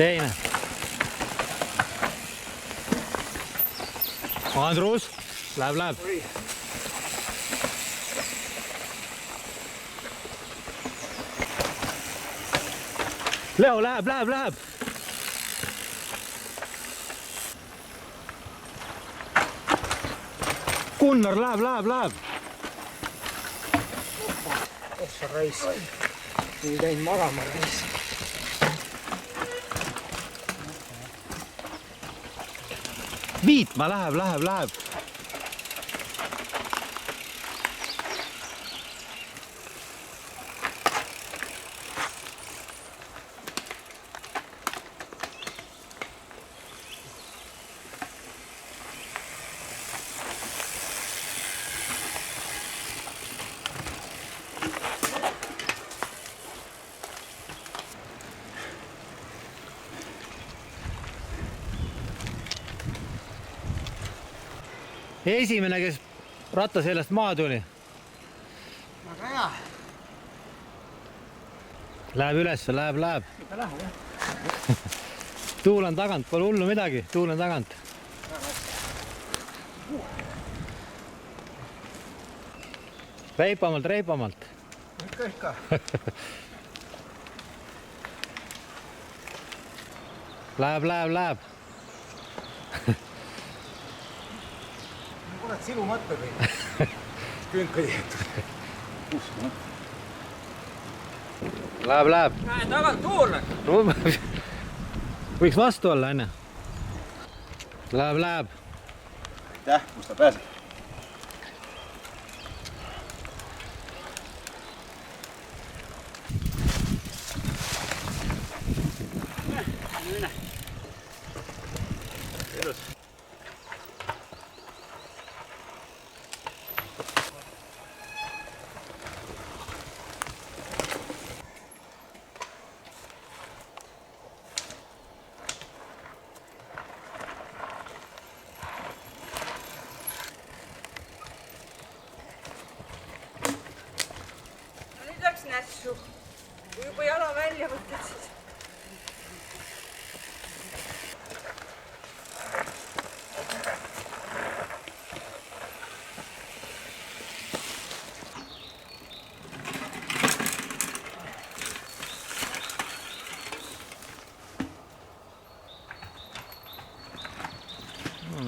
teine. Andrus, läheb. Leo, läheb. Gunnar, läheb. Ossa raisk. Nii käin magama raisk. Viitma läheb. Esimene, kes ratta seljast maha tuli. Väga hea. Läheb üles, läheb. Ikka läheb, jah. Tuul on tagant, pole hullu midagi, tuul on tagant. Reipamalt. Ikka. Läheb. Kurat, silu mõtte või? Künka tietud. Läheb. Näe, tagant tuul. Võiks vastu olla, enne. Läheb. Aitäh, kus ta pääseb? Nässu. Kui juba jala välja võtad, siis... No,